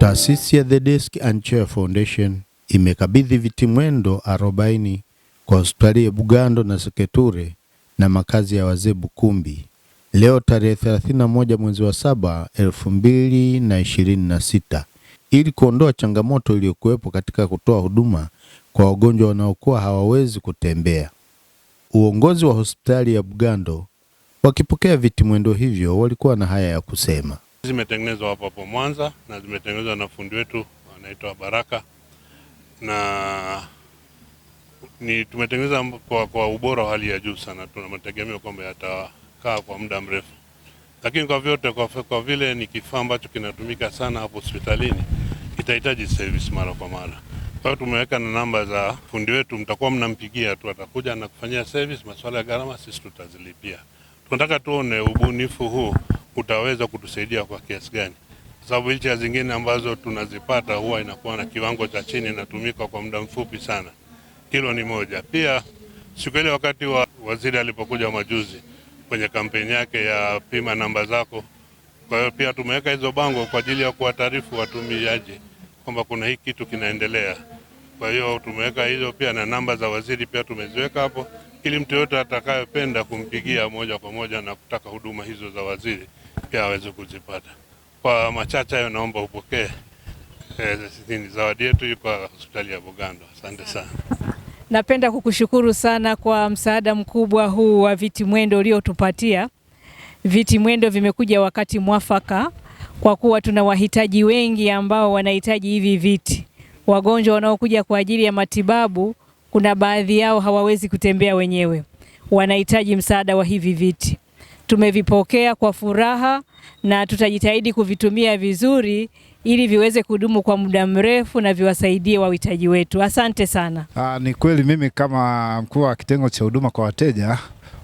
Taasisi ya The Desk and Chair Foundation imekabidhi viti mwendo 40 kwa hospitali ya Bugando na Seketure na makazi ya wazee Bukumbi leo tarehe 31 mwezi wa 7 2026 ili kuondoa changamoto iliyokuwepo katika kutoa huduma kwa wagonjwa wanaokuwa hawawezi kutembea. Uongozi wa hospitali ya Bugando wakipokea viti mwendo hivyo walikuwa na haya ya kusema. Zimetengenezwa hapo Mwanza na zimetengenezwa na fundi wetu anaitwa Baraka, na tumetengeneza kwa ubora wa hali ya juu sana. Tunategemea kwamba yatakaa kwa muda mrefu, lakini kwa vyote kwa vile ni kifaa ambacho kinatumika sana hapo hospitalini, itahitaji service mara kwa mara. Kwa hiyo tumeweka na namba za fundi wetu, mtakuwa mnampigia tu, atakuja na kufanyia service. Masuala ya gharama sisi tutazilipia. Tunataka tuone ubunifu huu utaweza kutusaidia kwa kiasi gani, kwa sababu wheelchair zingine ambazo tunazipata huwa inakuwa na kiwango cha chini, inatumika kwa muda mfupi sana. Hilo ni moja. Pia siku ile wakati wa waziri alipokuja majuzi kwenye kampeni yake ya pima namba zako, kwa hiyo pia tumeweka hizo bango kwa ajili ya kuwataarifu watumiaji kwamba kuna hiki kitu kinaendelea. Kwa hiyo tumeweka hizo pia, na namba za waziri pia tumeziweka hapo ili mtu yote atakayependa kumpigia moja kwa moja na kutaka huduma hizo za waziri pia aweze kuzipata. Kwa machache hayo, naomba upokee zawadi yetu kwa hospitali ya Bugando. Asante sana. Napenda kukushukuru sana kwa msaada mkubwa huu wa viti mwendo uliotupatia. Viti mwendo vimekuja wakati mwafaka kwa kuwa tuna wahitaji wengi ambao wanahitaji hivi viti. Wagonjwa wanaokuja kwa ajili ya matibabu, kuna baadhi yao hawawezi kutembea wenyewe, wanahitaji msaada wa hivi viti. Tumevipokea kwa furaha na tutajitahidi kuvitumia vizuri ili viweze kudumu kwa muda mrefu na viwasaidie wahitaji wetu. Asante sana. Ni kweli mimi kama mkuu wa kitengo cha huduma kwa wateja,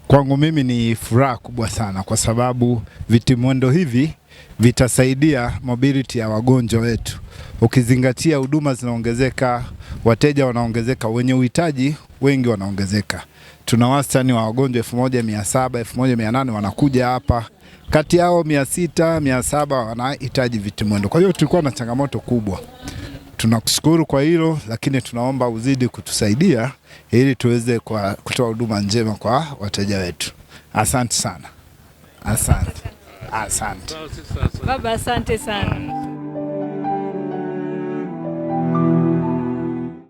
kwangu mimi ni furaha kubwa sana, kwa sababu viti mwendo hivi vitasaidia mobility ya wagonjwa wetu. Ukizingatia huduma zinaongezeka, wateja wanaongezeka, wenye uhitaji wengi wanaongezeka. Tuna wastani wa wagonjwa 1700, 1800 wanakuja hapa. Kati yao 600, 700 wanahitaji viti mwendo. Kwa hiyo tulikuwa na changamoto kubwa. Tunakushukuru kwa hilo, lakini tunaomba uzidi kutusaidia ili tuweze kutoa huduma njema kwa wateja wetu. Asante sana. Asante. Asante. Baba, asante sana.